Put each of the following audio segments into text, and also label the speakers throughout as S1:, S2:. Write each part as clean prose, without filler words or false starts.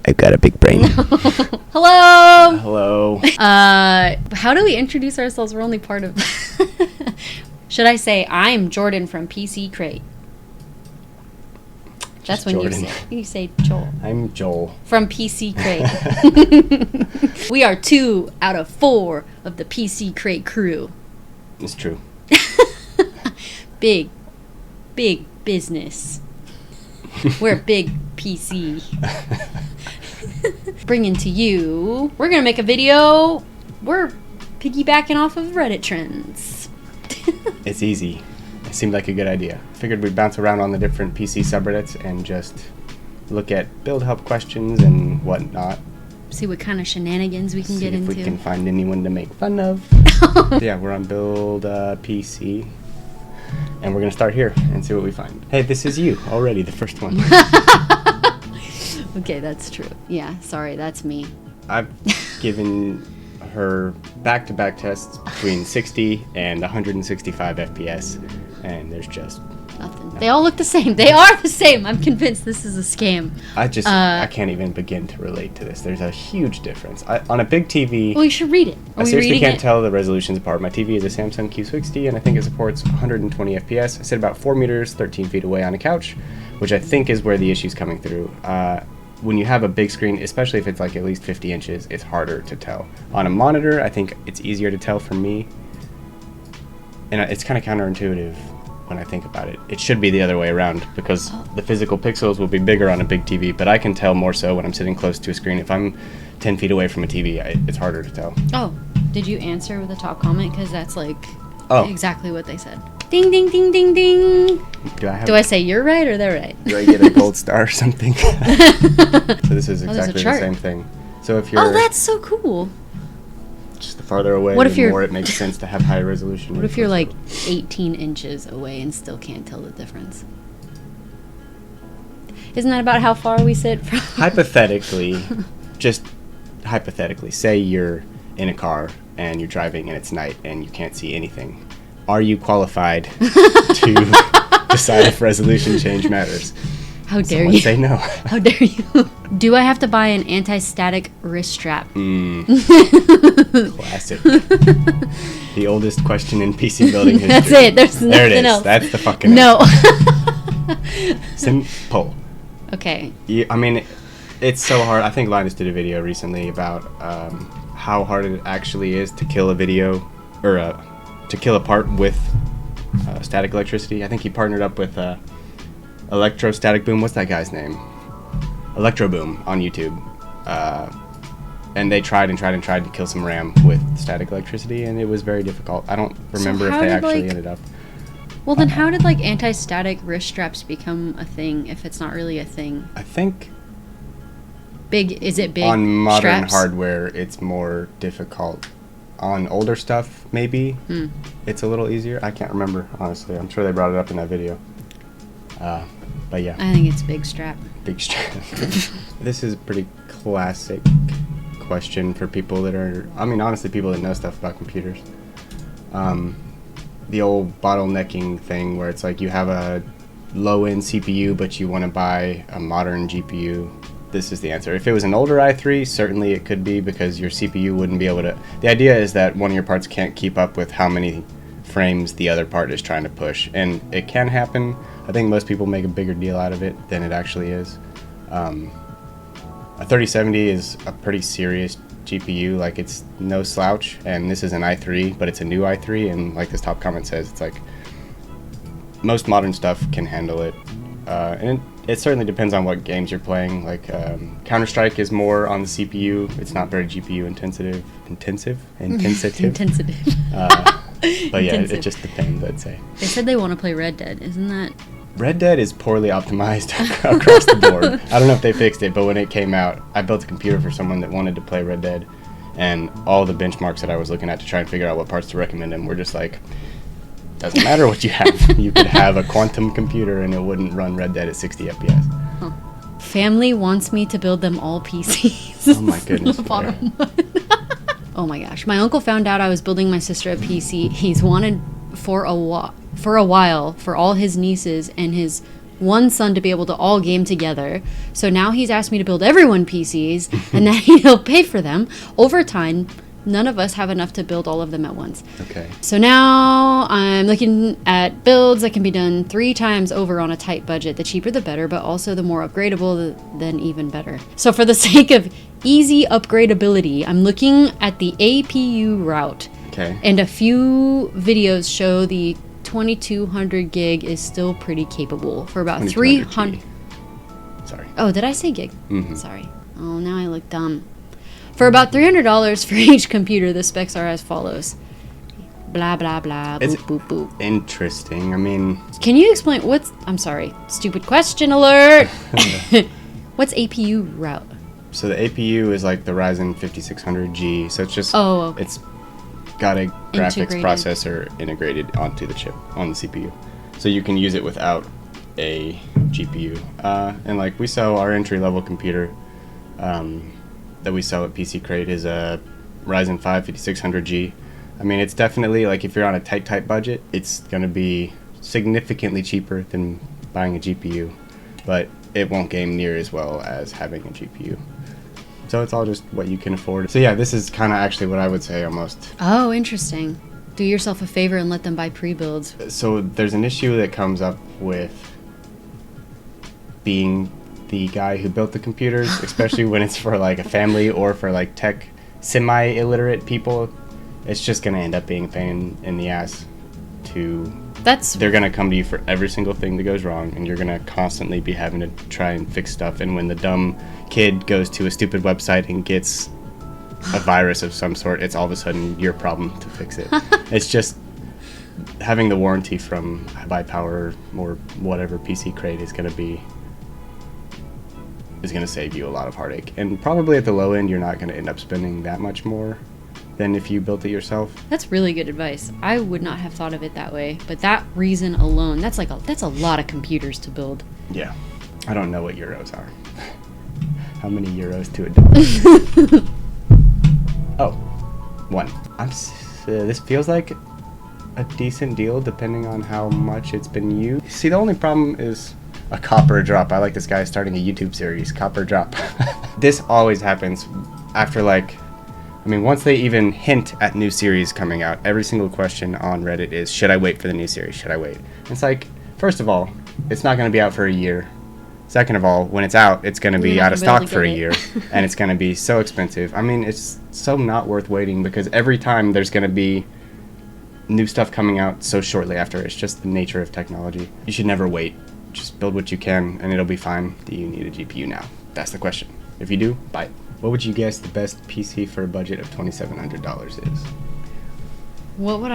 S1: I've got a big brain.
S2: Hello.
S1: Hello.
S2: How do we introduce ourselves? We're only part of. Should I say I'm Jordan from PC Crate? That's when
S1: Jordan.
S2: you say Joel.
S1: I'm Joel.
S2: From PC Crate. We are 2 out of 4 of the PC Crate crew.
S1: It's true.
S2: Big business. We're big PC. Bringing to you, we're going to make a video. We're piggybacking off of Reddit trends.
S1: It's easy. It seemed like a good idea. Figured we'd bounce around on the different PC subreddits and just look at build help questions and whatnot.
S2: See what kind of shenanigans we can get into.
S1: See if we can find anyone to make fun of. Yeah, we're on Build PC. And we're going to start here and see what we find. Hey, this is you already, the first one.
S2: Okay, that's true. Yeah, sorry, that's me.
S1: I've given her back-to-back tests between 60 and 165 FPS, and there's just
S2: nothing. They all look the same. They are the same. I'm convinced this is a scam.
S1: I can't even begin to relate to this. There's a huge difference. On a big TV...
S2: Well, you should read it.
S1: I seriously can't tell the resolutions apart. My TV is a Samsung Q60, and I think it supports 120 FPS. I sit about 4 meters, 13 feet away on a couch, which I think is where the issue's coming through. When you have a big screen, especially if it's like at least 50 inches, it's harder to tell. On a monitor, I think it's easier to tell for me. And it's kind of counterintuitive when I think about it. It should be the other way around because the physical pixels will be bigger on a big TV, but I can tell more so when I'm sitting close to a screen. If I'm 10 feet away from a TV, it's harder to tell.
S2: Oh, did you answer with the top comment? Because that's like exactly what they said. Ding, ding, ding, ding, ding. Do I say you're right or they're right?
S1: Do I get a gold star or something? So this is exactly the same thing. So if you're...
S2: Oh, that's so cool.
S1: Just the farther away, the more it makes sense to have high resolution.
S2: What if you're like 18 inches away and still can't tell the difference? Isn't that about how far we sit from...
S1: Hypothetically, just hypothetically, say you're in a car and you're driving and it's night and you can't see anything. Are you qualified to decide if resolution change matters?
S2: How dare you?
S1: Say no.
S2: How dare you? Do I have to buy an anti-static wrist strap?
S1: Classic. The oldest question in PC building history.
S2: That's it. There's nothing else.
S1: That's the fucking
S2: answer.
S1: Simple.
S2: Okay.
S1: Yeah, I mean, it's so hard. I think Linus did a video recently about how hard it actually is to kill a video or to kill a part with static electricity. I think he partnered up with Electrostatic Boom. What's that guy's name? Electro Boom on YouTube. And they tried to kill some RAM with static electricity, and it was very difficult. I don't remember if they actually ended up.
S2: Well, then how did like anti-static wrist straps become a thing if it's not really a thing?
S1: I think.
S2: Is it big
S1: on modern
S2: straps?
S1: Hardware, it's more difficult. On older stuff, maybe it's a little easier. I can't remember, honestly. I'm sure they brought it up in that video. But yeah.
S2: I think it's big strap.
S1: Big strap. This is a pretty classic question for people that are, I mean, honestly, people that know stuff about computers. The old bottlenecking thing where it's like you have a low-end CPU, but you want to buy a modern GPU. This is the answer. If it was an older i3, certainly it could be because your CPU wouldn't be able to... The idea is that one of your parts can't keep up with how many frames the other part is trying to push. And it can happen. I think most people make a bigger deal out of it than it actually is. A 3070 is a pretty serious GPU. Like, it's no slouch. And this is an i3, but it's a new i3. And like this top comment says, it's like most modern stuff can handle it. And it certainly depends on what games you're playing. Like Counter-Strike is more on the CPU. It's not very GPU intensive. But yeah, it just depends, I'd say.
S2: They said they want to play Red Dead. Isn't that?
S1: Red Dead is poorly optimized across the board. I don't know if they fixed it, but when it came out, I built a computer for someone that wanted to play Red Dead, and all the benchmarks that I was looking at to try and figure out what parts to recommend him were just like, doesn't matter what you have. You could have a quantum computer and it wouldn't run Red Dead at 60 FPS.
S2: Huh. Family wants me to build them all PCs.
S1: Oh my goodness.
S2: Oh my gosh. My uncle found out I was building my sister a PC. He's wanted for a while for all his nieces and his one son to be able to all game together. So now he's asked me to build everyone PCs, and then he'll pay for them. Over time, none of us have enough to build all of them at once.
S1: Okay.
S2: So now I'm looking at builds that can be done 3 times over on a tight budget. The cheaper the better, but also the more upgradable, then even better. So for the sake of easy upgradability, I'm looking at the APU route.
S1: Okay.
S2: And a few videos show the 2200 gig is still pretty capable for about 300.
S1: Sorry.
S2: Oh, did I say gig? Mm-hmm. Sorry. Oh, now I look dumb. For about $300 for each computer, the specs are as follows. Blah, blah, blah, boop, boop, boop.
S1: Interesting. I mean...
S2: Can you explain what's... I'm sorry. Stupid question alert! What's APU route?
S1: So the APU is like the Ryzen 5600G. So it's just...
S2: Oh, okay.
S1: It's got a graphics processor integrated onto the chip, on the CPU. So you can use it without a GPU. And like we sell our entry-level computer... that we sell at PC Crate is a Ryzen 5 5600G. I mean, it's definitely, like, if you're on a tight budget, it's going to be significantly cheaper than buying a GPU, but it won't game near as well as having a GPU. So it's all just what you can afford. So yeah, this is kind of actually what I would say almost.
S2: Oh, interesting. Do yourself a favor and let them buy pre-builds.
S1: So there's an issue that comes up with being the guy who built the computers, especially when it's for like a family or for like tech semi-illiterate people. It's just going to end up being a pain in the ass they're going to come to you for every single thing that goes wrong, and you're going to constantly be having to try and fix stuff. And when the dumb kid goes to a stupid website and gets a virus of some sort, it's all of a sudden your problem to fix it. It's just having the warranty from Buy Power or whatever PC Crate is going to save you a lot of heartache. And probably at the low end, you're not going to end up spending that much more than if you built it yourself.
S2: That's really good advice. I would not have thought of it that way, but that reason alone, that's a lot of computers to build.
S1: Yeah. I don't know what euros are. How many euros to $1? Oh, 1. This feels like a decent deal depending on how much it's been used. See, the only problem is a copper drop. I like this guy starting a YouTube series, Copper Drop. This always happens after once they even hint at new series coming out, every single question on Reddit is, should I wait for the new series? Should I wait? And it's like, first of all, it's not going to be out for a year. Second of all, when it's out, it's going to be out of stock for a year, and it's going to be so expensive. I mean, it's so not worth waiting because every time there's going to be new stuff coming out so shortly after. It's just the nature of technology. You should never wait. Just build what you can, and it'll be fine. Do you need a GPU now? That's the question. If you do, buy it. What would you guess the best PC for a budget of $2,700 is?
S2: What would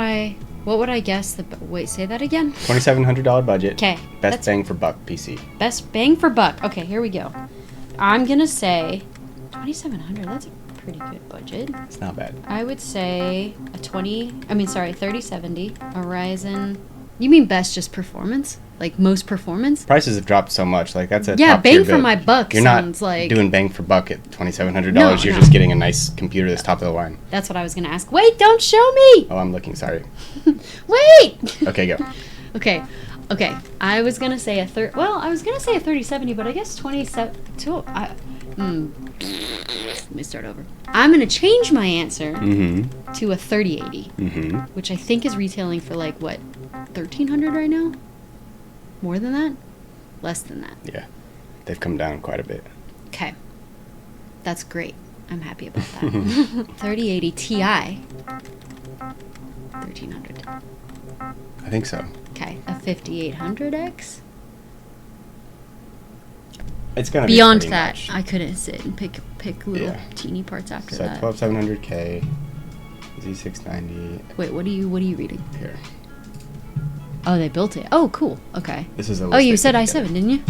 S2: I guess wait, say that again?
S1: $2,700 budget.
S2: Okay.
S1: Best bang for buck PC.
S2: Best bang for buck. Okay, here we go. I'm going to say $2,700. That's a pretty good budget.
S1: It's not bad.
S2: I would say a 3070, a Ryzen. You mean best just performance? Like most performance?
S1: Prices have dropped so much. Like that's a
S2: top bang for my buck.
S1: You're
S2: sounds
S1: not
S2: like
S1: doing bang for buck at $2,700.
S2: No,
S1: You're just getting a nice computer that's top of the line.
S2: That's what I was gonna ask. Wait, don't show me.
S1: Oh, I'm looking. Sorry.
S2: Wait.
S1: Okay, go.
S2: Okay. I was gonna say a 3070, but I guess 27. Let me start over. I'm gonna change my answer to a 3080, which I think is retailing for like what, $1,300 right now. More than that? Less than that?
S1: Yeah. They've come down quite a bit.
S2: Okay. That's great. I'm happy about that. 3080 Ti. 1,300.
S1: I think so.
S2: Okay. A 5800X?
S1: It's going to be
S2: beyond that,
S1: much.
S2: I couldn't sit and pick little teeny parts after that.
S1: 12700K, Z690.
S2: Wait, what are you reading?
S1: Here.
S2: Oh, they built it. Oh, cool. Okay.
S1: This is a
S2: Oh, you said i7, didn't you?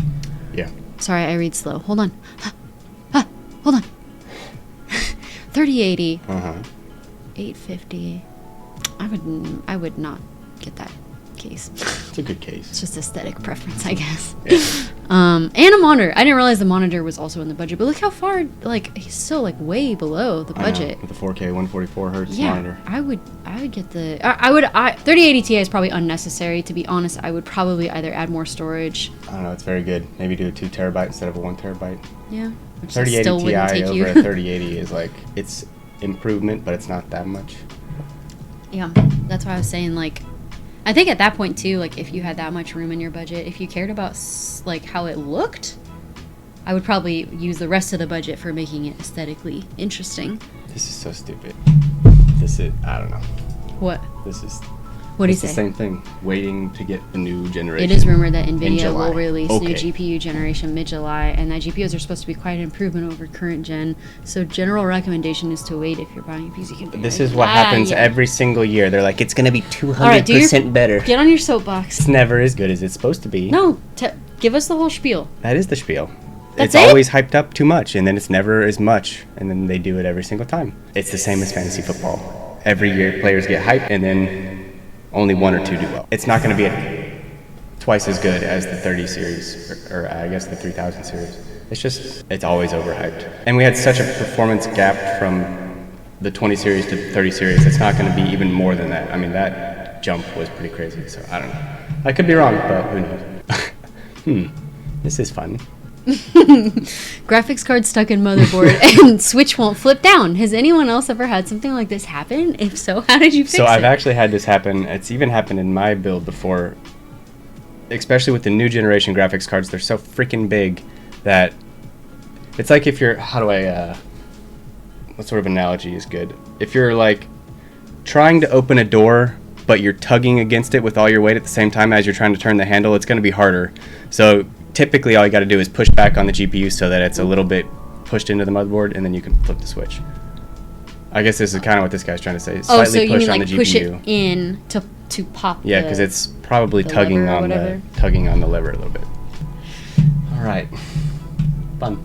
S1: Yeah.
S2: Sorry, I read slow. Hold on. Hold on. 3080. 850. I would not get that. case.
S1: It's a good case.
S2: It's just aesthetic preference, I guess.
S1: Yeah.
S2: And a monitor. I didn't realize the monitor was also in the budget, but look how far, like, he's still, like, way below the budget.
S1: I know, with the 4K 144 hertz
S2: Yeah,
S1: monitor.
S2: I would get the 3080 Ti is probably unnecessary, to be honest. I would probably either add more storage.
S1: I don't know, it's very good. Maybe do a 2 terabyte instead of a 1 terabyte.
S2: Yeah, which
S1: 3080
S2: still
S1: Ti
S2: wouldn't take
S1: over
S2: you.
S1: a 3080 is like, it's improvement, but it's not that much.
S2: Yeah, that's why I was saying, like, I think at that point too, like, if you had that much room in your budget, if you cared about like how it looked, I would probably use the rest of the budget for making it aesthetically interesting.
S1: This is so stupid. I don't know.
S2: What? What do you
S1: It's
S2: say?
S1: the same thing. Waiting to get the new generation.
S2: It is rumored that
S1: in
S2: NVIDIA
S1: July.
S2: will release new
S1: Okay.
S2: GPU generation mid-July, and that GPUs are supposed to be quite an improvement over current gen. So general recommendation is to wait if you're buying a PC computer.
S1: This is what happens every single year. They're like, it's going to be 200% better.
S2: Get on your soapbox.
S1: It's never as good as it's supposed to be.
S2: No, give us the whole spiel.
S1: That is the spiel.
S2: That's
S1: It's
S2: it?
S1: always hyped up too much, and then it's never as much, and then they do it every single time. It's the same as fantasy football. Every year, players get hyped, and then only 1 or 2 do well. It's not going to be twice as good as the 30 series, or I guess the 3000 series. It's always overhyped. And we had such a performance gap from the 20 series to the 30 series. It's not going to be even more than that. I mean, that jump was pretty crazy, so I don't know. I could be wrong, but who knows? This is fun.
S2: Graphics card stuck in motherboard and switch won't flip down. Has anyone else ever had something like this happen? If so, how did you fix it?
S1: So I've actually had this happen. It's even happened in my build before, especially with the new generation graphics cards. They're so freaking big that it's like if you're, what sort of analogy is good? If you're like trying to open a door, but you're tugging against it with all your weight at the same time as you're trying to turn the handle, it's going to be harder. So typically all you got to do is push back on the GPU so that it's a little bit pushed into the motherboard, and then you can flip the switch. I guess this is kind of what this guy's trying to say.
S2: Oh, so you
S1: push
S2: mean
S1: on
S2: like
S1: the
S2: push
S1: GPU.
S2: it in to pop?
S1: Yeah, because it's probably
S2: the
S1: tugging
S2: lever or
S1: on
S2: whatever.
S1: tugging on the lever a little bit. All right, fun.